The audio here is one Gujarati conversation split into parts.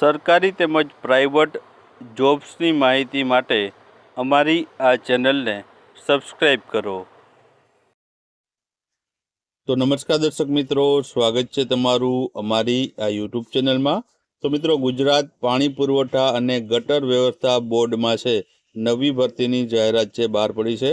સરકારી તેમજ પ્રાઇવેટ જોબ્સની માહિતી માટે અમારી આ ચેનલને સબસ્ક્રાઈબ કરો. તો નમસ્કાર દર્શક મિત્રો, સ્વાગત છે તમારું અમારી આ યુટ્યુબ ચેનલમાં. તો મિત્રો, ગુજરાત પાણી પુરવઠા અને ગટર વ્યવસ્થા બોર્ડમાં છે નવી ભરતીની જાહેરાત છે બહાર પડી છે.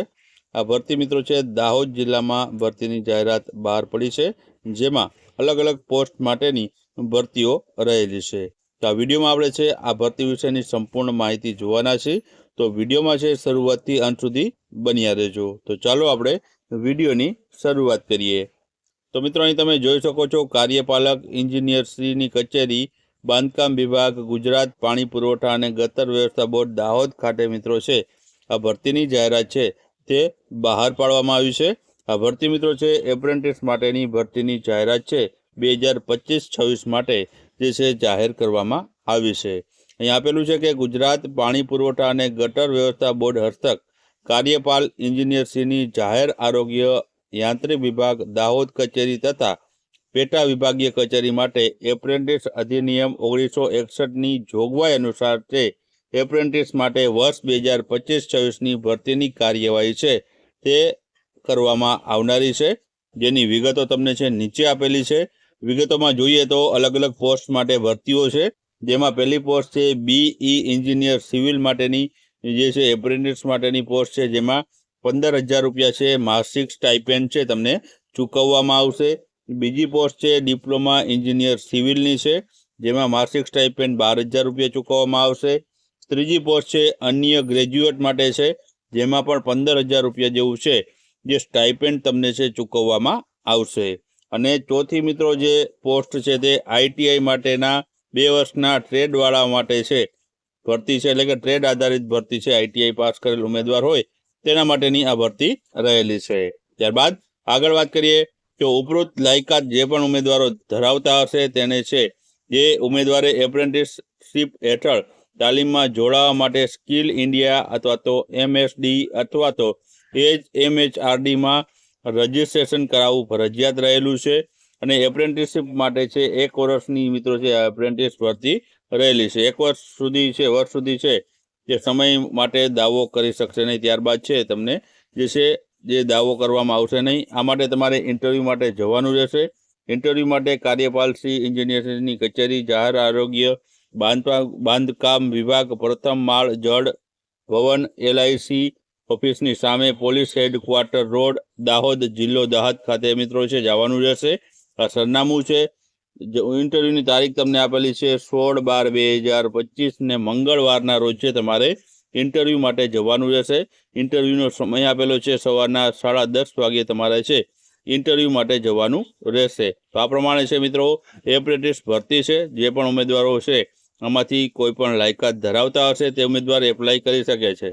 આ ભરતી મિત્રો છે દાહોદ જિલ્લામાં ભરતીની જાહેરાત બહાર પડી છે, જેમાં અલગ અલગ પોસ્ટ માટેની ભરતીઓ રહેલી છે. તો આ વિડીયોમાં આપણે છે આ ભરતી વિશેની સંપૂર્ણ માહિતી જોવાના છે. તો વિડીયોમાં છે શરૂઆતથી અંત સુધી બન્યા રહેજો. તો ચાલો આપણે વિડીયોની શરૂઆત કરીએ. તો મિત્રો, અહીં તમે જોઈ શકો છો કાર્યપાલક ઇન્જિનિયરશ્રીની કચેરી, બાંધકામ વિભાગ, ગુજરાત પાણી પુરવઠા અને ગટર વ્યવસ્થા બોર્ડ દાહોદ ખાતે મિત્રો છે આ ભરતીની જાહેરાત છે તે બહાર પાડવામાં આવી છે. આ ભરતી મિત્રો છે એપ્રેન્ટિસ માટેની ભરતીની જાહેરાત છે 2025-26 માટે જે છે જાહેર કરવામાં આવી છે. અહીં આપેલું છે કે ગુજરાત પાણી પુરવઠા અને ગટર વ્યવસ્થા બોર્ડ હસ્તક કાર્યપાલ ઇન્જિનિયરશ્રીની જાહેર આરોગ્ય યાંત્રિક વિભાગ દાહોદ કચેરી તથા પેટા વિભાગીય કચેરી માટે એપ્રેન્ટિસ અધિનિયમ 1961ની જોગવાઈ અનુસાર તે એપ્રેન્ટિસ માટે વર્ષ 2025-26ની ભરતીની કાર્યવાહી છે તે કરવામાં આવનારી છે, જેની વિગતો તમને છે નીચે આપેલી છે. વિગતોમાં જોઈએ તો અલગ અલગ પોસ્ટ માટે ભરતીઓ છે, જેમાં પહેલી પોસ્ટ છે BE એન્જિનિયર સિવિલ માટેની જે છે એપ્રેન્ટિસ માટેની પોસ્ટ છે, જેમાં 15,000 રૂપિયા છે માસિક સ્ટાઇપેન્ડ છે તમને ચૂકવવામાં આવશે. બીજી પોસ્ટ છે ડિપ્લોમા એન્જિનિયર સિવિલની છે, જેમાં માસિક સ્ટાઇપેન્ડ 12,000 રૂપિયા ચૂકવવામાં આવશે. ત્રીજી પોસ્ટ છે અન્ય ગ્રેજ્યુએટ માટે છે, જેમાં પણ 15,000 રૂપિયા જેવું છે જે સ્ટાઇપેન્ડ તમને છે ચૂકવવામાં આવશે. અને ચોથી મિત્રો જે પોસ્ટ છે તે ITI માટેના 2 વર્ષના ટ્રેડવાળા માટે છે ભરતી છે, એટલે કે ટ્રેડ આધારિત ભરતી છે. ITI પાસ કરેલ ઉમેદવાર હોય તેના માટેની આ ભરતી રહેલી છે. ત્યારબાદ આગળ વાત કરીએ તો ઉપરોક્ત લાયકાત જે પણ ઉમેદવારો ધરાવતા હશે તેને છે જે ઉમેદવારે એપ્રેન્ટિસશીપ હેઠળ તાલીમમાં જોડાવા માટે સ્કિલ ઇન્ડિયા અથવા તો MSD અથવા તો MHRDમાં રજિસ્ટ્રેશન કરાવવું ફરજિયાત રહેલું છે. અને એપ્રેન્ટિસશીપ માટે છે 1 વર્ષની મિત્રો છે એપ્રેન્ટિસ ભરતી રહેલી છે. 1 વર્ષ સુધી છે જે સમય માટે દાવો કરી શકશે નહીં. ત્યારબાદ છે તમને જે દાવો કરવામાં આવશે નહીં. આ માટે તમારે ઇન્ટરવ્યૂ માટે જવાનું રહેશે. ઇન્ટરવ્યૂ માટે કાર્યપાલશ્રી ઇન્જિનિયરની કચેરી, જાહેર આરોગ્ય બાંધકામ વિભાગ, પ્રથમ માળ, જળ ભવન, LIC ઓફિસની સામે, પોલીસ હેડક્વાર્ટર રોડ, દાહોદ, જિલ્લો દાહોદ ખાતે મિત્રો છે જવાનું રહેશે. આ સરનામું છે. ઇન્ટરવ્યૂની તારીખ તમને આપેલી છે 16/12/2025 ને મંગળવારના રોજ છે તમારે ઇન્ટરવ્યૂ માટે જવાનું રહેશે. ઇન્ટરવ્યૂનો સમય આપેલો છે સવારના 10:30 વાગ્યે તમારે છે ઇન્ટરવ્યૂ માટે જવાનું રહેશે. તો આ પ્રમાણે છે મિત્રો એપ્રેન્ટિસ ભરતી છે. જે પણ ઉમેદવારો છે આમાંથી કોઈ પણ લાયકાત ધરાવતા હશે તે ઉમેદવાર એપ્લાય કરી શકે છે.